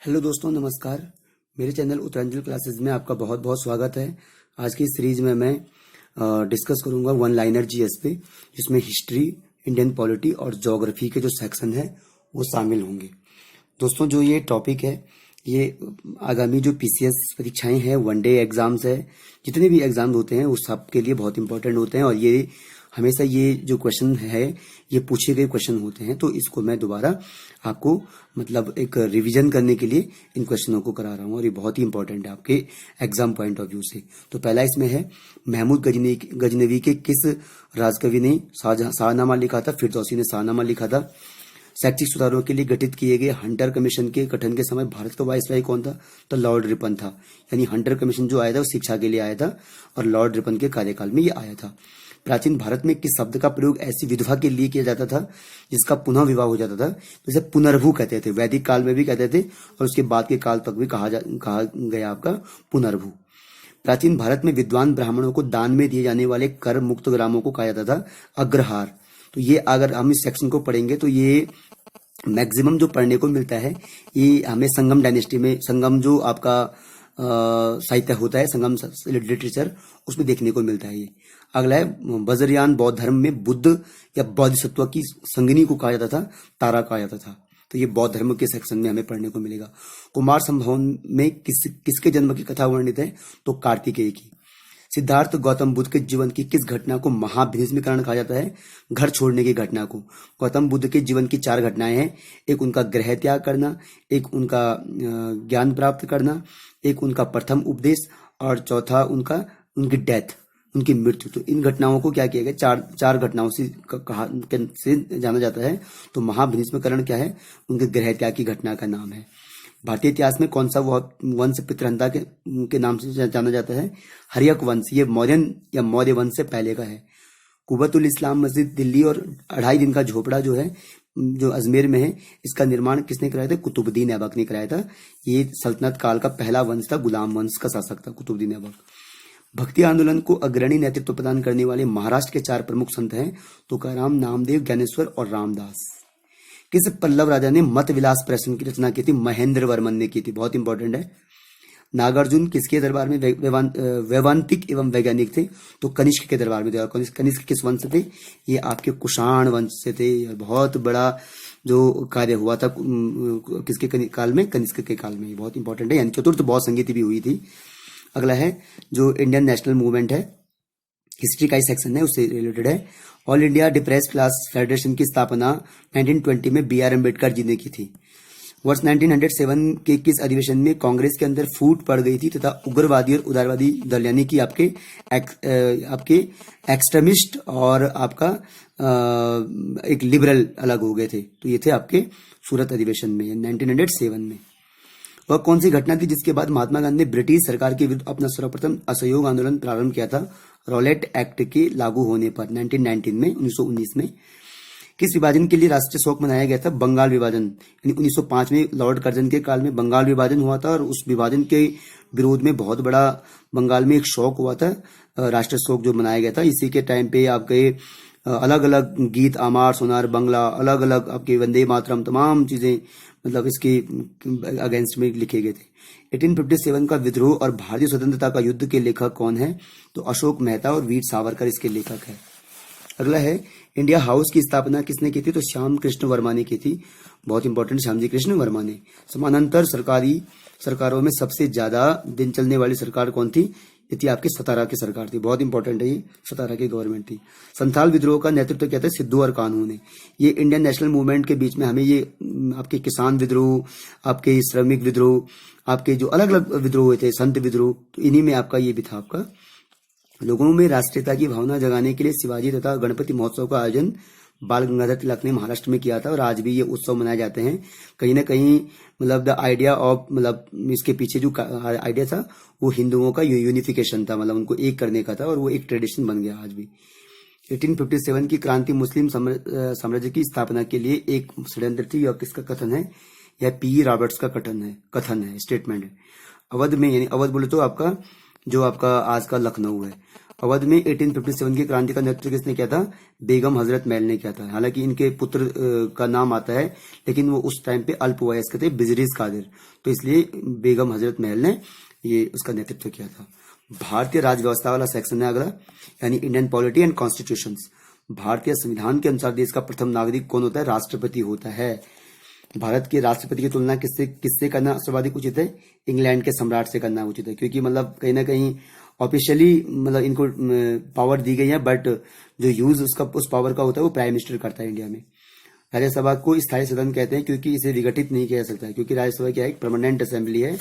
Hello दोस्तों, नमस्कार। मेरे चैनल उत्तरांचल क्लासेस में आपका बहुत बहुत स्वागत है। आज की सीरीज में मैं डिस्कस करूंगा वन लाइनर जीएस पे, जिसमें हिस्ट्री, इंडियन पॉलिटी और ज्योग्राफी के जो सेक्शन है वो शामिल होंगे। दोस्तों, जो ये टॉपिक है ये आगामी जो पीसीएस परीक्षाएं हैं, वनडे एग्जाम्स है, जितने भी एग्जाम होते हैं उस सब के लिए बहुत इंपॉर्टेंट होते हैं। और ये हमेशा ये जो क्वेश्चन है ये पूछे गए क्वेश्चन होते हैं, तो इसको मैं दोबारा आपको मतलब एक रिवीजन करने के लिए इन क्वेश्चनों को करा रहा हूँ और ये बहुत ही इंपॉर्टेंट है आपके एग्जाम पॉइंट ऑफ व्यू से। तो पहला इसमें है, महमूद गजनवी के किस राजकवि ने शाहनामा लिखा था? फिरदौसी ने शाहनामा लिखा था। शैक्षिक सुधारों के लिए गठित किए गए हंटर कमीशन के गठन के समय भारत का वाइसराय कौन था? तो लॉर्ड रिपन था। यानी हंटर कमीशन जो आया था वो शिक्षा के लिए आया था और लॉर्ड रिपन के कार्यकाल में ये आया था। प्राचीन भारत में किस शब्द का प्रयोग ऐसी विधवा के लिए किया जाता था जिसका पुनः विवाह हो जाता था? तो इसे पुनर्भू कहते थे। वैदिक काल में भी कहते थे और उसके बाद के काल तक भी कहा गया आपका पुनर्भू। प्राचीन भारत में विद्वान ब्राह्मणों को दान में दिए जाने वाले कर मुक्त ग्रामों को कहा जाता था अग्रहार। तो ये अगर हम इस सेक्शन को पढ़ेंगे तो ये मैक्सिमम जो पढ़ने को मिलता है ये हमें संगम डायनेस्टी में, संगम जो आपका साहित्य होता है, संगम लिटरेचर, उसमें देखने को मिलता है ये। अगला है, वज्रयान बौद्ध धर्म में बुद्ध या बोधिसत्व की संगिनी को कहा जाता था तारा कहा जाता था। तो ये बौद्ध धर्म के सेक्शन में हमें पढ़ने को मिलेगा। कुमार संभवन में किसके जन्म की कथा वर्णित है? तो कार्तिकेय की। सिद्धार्थ गौतम बुद्ध के जीवन की किस घटना को महाभीष्मीकरण कहा जाता है? घर छोड़ने की घटना को। गौतम बुद्ध के जीवन की 4 घटनाएं हैं। एक उनका गृह त्याग करना, एक उनका ज्ञान प्राप्त करना, एक उनका प्रथम उपदेश और चौथा उनकी डेथ, उनकी मृत्यु। तो इन घटनाओं को क्या किया गया? चार घटनाओं से जाना जाता है। तो महाभीष्मीकरण क्या है? उनके गृह त्याग की घटना का नाम है। भारतीय इतिहास में कौन सा वंश पितृहंता के नाम से जाना जाता है? हर्यक वंश। ये मौर्यन या मौर्य वंश से पहले का है। कुबतुल इस्लाम मस्जिद दिल्ली और 2.5 दिन का झोपड़ा जो है, जो अजमेर में है, इसका निर्माण किसने कराया था? कुतुबुद्दीन ऐबक ने कराया था। ये सल्तनत काल का पहला वंश था, गुलाम वंश का शासक था कुतुबुद्दीन ऐबक। भक्ति आंदोलन को अग्रणी नेतृत्व प्रदान करने वाले महाराष्ट्र के 4 प्रमुख संत हैं। तुकाराम, नामदेव, ज्ञानेश्वर और रामदास। किस पल्लव राजा ने मत विलास प्रश्न की रचना की थी? महेंद्र वर्मन ने की थी। बहुत इंपॉर्टेंट है। नागार्जुन किसके दरबार में वैवांतिक एवं वैज्ञानिक थे? तो कनिष्क के दरबार में थे। और कनिष्क किस वंश से थे? ये आपके कुषाण वंश से थे। बहुत बड़ा जो कार्य हुआ था किसके काल में? कनिष्क के काल में। बहुत इंपॉर्टेंट है। यानी चतुर्थ बौद्ध संगीति भी हुई थी। अगला है, जो इंडियन नेशनल मूवमेंट है, हिस्ट्री का ही सेक्शन है, उससे रिलेटेड है। All India depressed class federation की स्थापना 1920 में बी.आर. अम्बेडकर जी ने की थी। वर्ष 1907 के किस अधिवेशन में कांग्रेस के अंदर फूट पड़ गई थी तथा उग्रवादी और उदारवादी दल, यानी कि आपके एक्सट्रीमिस्ट और आपका एक लिबरल अलग हो गए थे? तो ये थे आपके सूरत अधिवेशन में 1907 में। वह कौन सी घटना थी जिसके बाद महात्मा गांधी ने ब्रिटिश सरकार के विरुद्ध अपना सर्वप्रथम असहयोग आंदोलन प्रारंभ किया था? रॉलेट एक्ट के लागू होने पर 1919 में। किस विभाजन के लिए राष्ट्रीय शोक मनाया गया था? बंगाल विभाजन। यानी 1905 में लॉर्ड कर्जन के काल में बंगाल विभाजन हुआ था और उस विभाजन के विरोध में बहुत बड़ा बंगाल में एक शोक हुआ था, राष्ट्रीय शोक जो मनाया गया था। इसी के टाइम पे आपके अलग अलग गीत, आमार सोनार बंगला, अलग अलग आपके वंदे मातरम, तमाम चीजें मतलब इसके अगेंस्ट में लिखे गए थे। 1857 का विद्रोह और भारतीय स्वतंत्रता का युद्ध के लेखक कौन है? तो अशोक मेहता और वीर सावरकर इसके लेखक है। अगला है, इंडिया हाउस की स्थापना किसने की थी? तो श्याम कृष्ण वर्मा ने की थी। बहुत इंपॉर्टेंट, श्यामजी कृष्ण वर्मा ने। समानांतर सरकारों में सबसे ज्यादा दिन चलने वाली सरकार कौन थी? ये थी आपकी सतारा की सरकार थी। बहुत इंपॉर्टेंट है, ये सतारा की गवर्नमेंट थी। संथाल विद्रोह का नेतृत्व किया था सिद्धू और कान्हू ने। ये इंडियन नेशनल मूवमेंट के बीच में हमें ये आपके किसान विद्रोह, आपके श्रमिक विद्रोह, आपके जो अलग अलग विद्रोह हुए थे, संत विद्रोह, तो इन्हीं में आपका ये भी था। आपका लोगों में राष्ट्रीयता की भावना जगाने के लिए शिवाजी तथा गणपति महोत्सव का आयोजन बाल गंगाधर तिलक ने महाराष्ट्र में किया था और आज भी ये उत्सव मनाए जाते हैं। कहीं ना कहीं मतलब द आइडिया ऑफ, मतलब इसके पीछे जो आइडिया था वो हिंदुओं का यूनिफिकेशन था, मतलब उनको एक करने का था और वो एक ट्रेडिशन बन गया आज भी। 1857 की क्रांति मुस्लिम साम्राज्य की स्थापना के लिए एक षड्यंत्र थी। यह किसका कथन है? यह पी रॉबर्ट्स का कथन है, स्टेटमेंट है। अवध में, यानी अवध बोले तो आपका जो आपका आज का लखनऊ है, अवध में 1857 की क्रांति का नेतृत्व किसने किया था? बेगम हजरत महल ने किया था। हालांकि इनके पुत्र का नाम आता है, लेकिन वो उस टाइम पे अल्पवयस्क थे, बिजरीज कादिर, तो इसलिए बेगम हजरत महल ने ये उसका नेतृत्व किया था। भारतीय राज्य व्यवस्था वाला सेक्शन है अगला, यानी इंडियन पॉलिटी एंड कॉन्स्टिट्यूशंस। भारतीय संविधान के अनुसार देश का प्रथम नागरिक कौन होता है? राष्ट्रपति होता है। भारत के राष्ट्रपति की तुलना किससे किससे करना सर्वाधिक उचित है? इंग्लैंड के सम्राट से करना उचित है, क्योंकि मतलब कहीं ना कहीं ऑफिशियली मतलब इनको पावर दी गई है, बट जो यूज उसका उस पावर का होता है वो प्राइम मिनिस्टर करता है इंडिया में। राज्यसभा को स्थायी सदन कहते हैं क्योंकि इसे विघटित नहीं किया जा सकता है, क्योंकि राज्यसभा क्या है? एक परमानेंट असेंबली है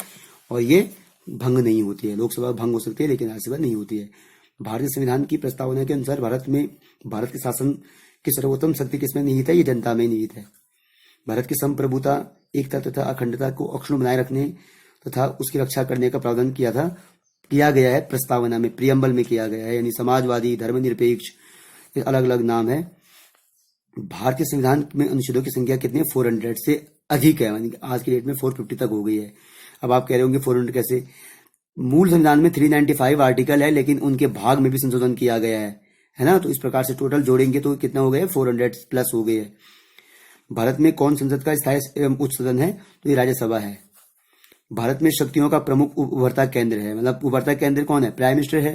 और ये भंग नहीं होती है। लोकसभा भंग हो सकती है लेकिन राज्यसभा नहीं होती है। भारतीय संविधान की प्रस्तावना के अनुसार भारत के शासन की सर्वोत्तम शक्ति किसमें निहित है? ये जनता में निहित है। भारत की संप्रभुता, एकता तथा अखंडता को अक्षुण्ण बनाए रखने तथा उसकी रक्षा करने का प्रावधान किया गया है प्रस्तावना में, प्रियम्बल में किया गया है, यानी समाजवादी, धर्मनिरपेक्ष, अलग अलग नाम है। भारतीय संविधान में अनुच्छेदों की संख्या कितनी है? 400 से अधिक है, यानी आज की डेट में 450 तक हो गई है। अब आप कह रहे होंगे 400 कैसे? मूल संविधान में 395 आर्टिकल है, लेकिन उनके भाग में भी संशोधन किया गया है ना? तो इस प्रकार से टोटल जोड़ेंगे तो कितना हो गया? 400 प्लस हो गए है। भारत में कौन संसद का स्थायी एवं उच्च सदन है? तो ये राज्यसभा है। भारत में शक्तियों का प्रमुख उभरता केंद्र है, मतलब उभरता केंद्र कौन है? प्राइम मिनिस्टर है।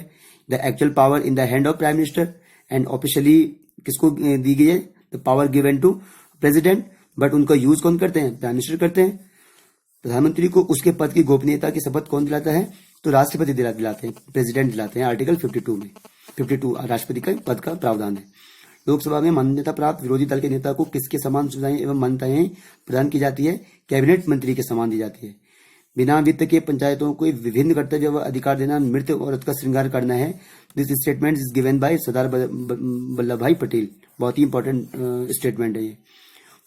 The actual power in the hand of prime minister and officially किसको दी गई है? The power given to president, but उनका यूज कौन करते हैं? प्राइम मिनिस्टर करते हैं। प्रधानमंत्री को उसके पद की गोपनीयता की शपथ कौन दिलाता है? तो राष्ट्रपति दिलाते हैं, प्रेसिडेंट दिलाते हैं। आर्टिकल 52 राष्ट्रपति का पद का प्रावधान है। लोकसभा में मान्यता प्राप्त विरोधी दल के नेता को किसके समान सुविधाएं एवं मान्यताएं प्रदान की जाती है? कैबिनेट मंत्री के समान दी जाती है। बिना वित्त के पंचायतों को विभिन्न कर्तव्य व अधिकार देना, मृत औरत का श्रृंगार करना है। This statement is given by Sardar Vallabh Bhai Patel. बहुत ही इंपॉर्टेंट स्टेटमेंट है ये।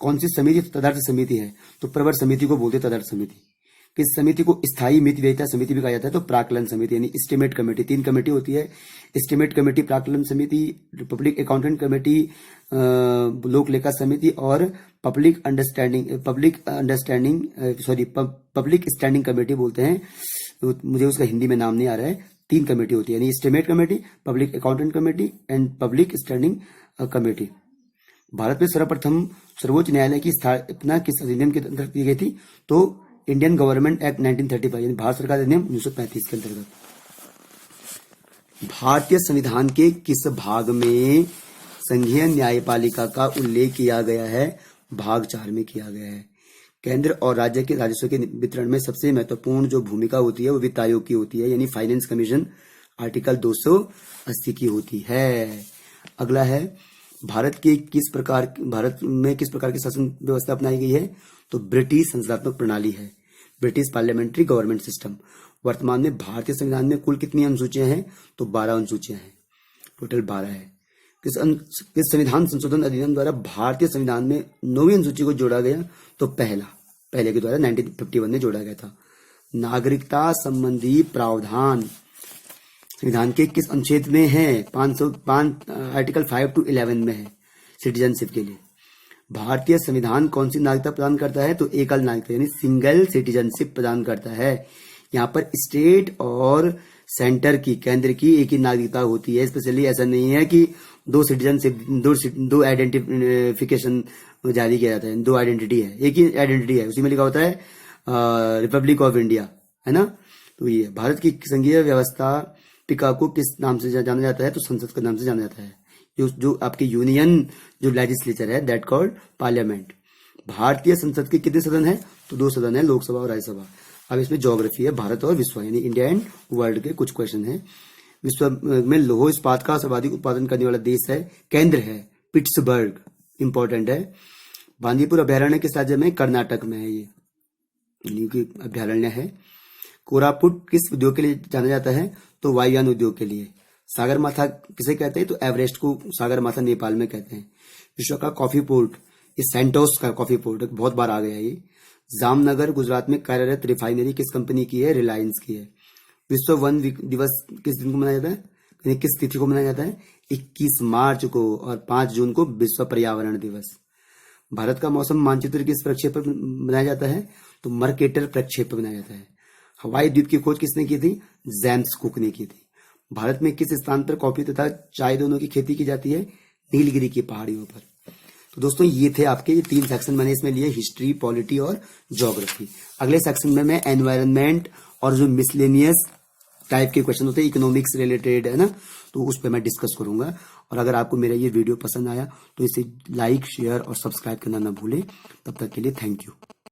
कौन सी समिति तदर्थ समिति है? तो प्रवर समिति को बोलते तदर्थ समिति। किस समिति को स्थायी मित व्ययिता समिति भी कहा जाता है? तो प्राक्कलन समिति, यानी एस्टिमेट कमेटी। 3 कमेटी होती है, एस्टिमेट कमेटी, प्राक्कलन समिति, पब्लिक अकाउंटेंट कमेटी, लोक लेखा समिति और पब्लिक स्टैंडिंग कमेटी बोलते हैं। तो मुझे उसका हिंदी में नाम नहीं आ रहा है। 3 कमेटी होती है, यानी estimate committee, public accountant committee and public standing committee. Bharat में सर्वप्रथम सर्वोच्च न्यायालय की स्थापना किस अधिनियम के अंतर्गत की गई थी? तो इंडियन गवर्नमेंट एक्ट 1935, यानी भारत सरकार अधिनियम 1935 के अंतर्गत। भारतीय संविधान के किस भाग में संघीय न्यायपालिका का उल्लेख किया गया है? भाग 4 में किया गया है। केंद्र और राज्य के राजस्व के वितरण में सबसे महत्वपूर्ण जो भूमिका होती है वो वित्त आयोग की होती है, यानी फाइनेंस कमीशन, आर्टिकल 280 की होती है। अगला है, भारत में किस प्रकार की शासन व्यवस्था अपनाई गई है? तो ब्रिटिश संसदात्मक प्रणाली है, ब्रिटिश पार्लियामेंट्री गवर्नमेंट सिस्टम। वर्तमान में भारतीय संविधान में कुल कितनी अनुसूचियां हैं? तो 12 अनुसूचियां हैं, टोटल 12 है। किस संविधान संशोधन अधिनियम द्वारा भारतीय संविधान में 9वीं अनुसूची को जोड़ा गया? तो पहले के द्वारा 1951 में जोड़ा गया था। नागरिकता संबंधी प्रावधान संविधान के किस अनुच्छेद में है? 505 आर्टिकल 5 to 11 में है, सिटीजनशिप के लिए। भारतीय संविधान कौन सी नागरिकता प्रदान करता है? तो एकल नागरिकता, यानी सिंगल सिटीजनशिप प्रदान करता है। यहाँ पर स्टेट और सेंटर की, केंद्र की एक ही नागरिकता होती है। स्पेशली ऐसा नहीं है कि 2 सिटीजनशिप, 2 आइडेंटिफिकेशन जारी किया जाता है। 2 आइडेंटिटी है, एक ही आइडेंटिटी है, उसी में लिखा होता है रिपब्लिक ऑफ इंडिया, है ना? तो ये भारत की संघीय व्यवस्थापिका को किस नाम से जाना जाता है? तो संसद के नाम से जाना जाता है। जो आपकी यूनियन जो लेजिस्लेचर है, दैट कॉल्ड पार्लियामेंट। भारतीय संसद के कितने सदन है? तो 2 सदन है, लोकसभा और राज्यसभा। अब इसमें ज्योग्राफी है, भारत और विश्व, यानी इंडिया एंड वर्ल्ड के कुछ क्वेश्चन है। विश्व में लौह इस्पात का सर्वाधिक उत्पादन करने वाला देश है, केंद्र है पिट्सबर्ग, इंपॉर्टेंट है। बांदीपुर अभ्यारण्य किस राज्य में? कर्नाटक में है, ये यानी कि अभ्यारण्य है। कोरापुट किस उद्योग के लिए जाना जाता है? तो वायुयान उद्योग के लिए। सागरमाथा किसे कहते हैं? तो एवरेस्ट को सागरमाथा नेपाल में कहते हैं। विश्व का कॉफी पोर्ट, इस सेंटोस का कॉफी पोर्ट बहुत बार आ गया है ये। जामनगर गुजरात में कार्यरत रिफाइनरी किस कंपनी की है? रिलायंस की है। विश्व वन दिवस किस दिन को मनाया जाता है? यानी किस तिथि को मनाया जाता है? 21 मार्च को, और 5 जून को विश्व पर्यावरण दिवस। भारत का मौसम मानचित्र किस प्रक्षेप पर बनाया जाता है? तो मर्केटर प्रक्षेप पर बनाया जाता है। हवाई द्वीप की खोज किसने की थी? जेम्स कुक ने की थी। भारत में किस स्थान पर कॉफी तथा चाय दोनों की खेती की जाती है? नीलगिरी की पहाड़ियों पर। तो दोस्तों ये थे आपके ये 3 सेक्शन मैंने इसमें लिए, हिस्ट्री, पॉलिटी और ज्योग्राफी। अगले सेक्शन में मैं एनवायरनमेंट और जो मिसलेनियस टाइप के क्वेश्चन होते हैं इकोनॉमिक्स रिलेटेड, है ना, तो उस पर मैं डिस्कस करूंगा। और अगर आपको मेरा ये वीडियो पसंद आया तो इसे लाइक, शेयर और सब्सक्राइब करना ना भूलें। तब तक के लिए थैंक यू।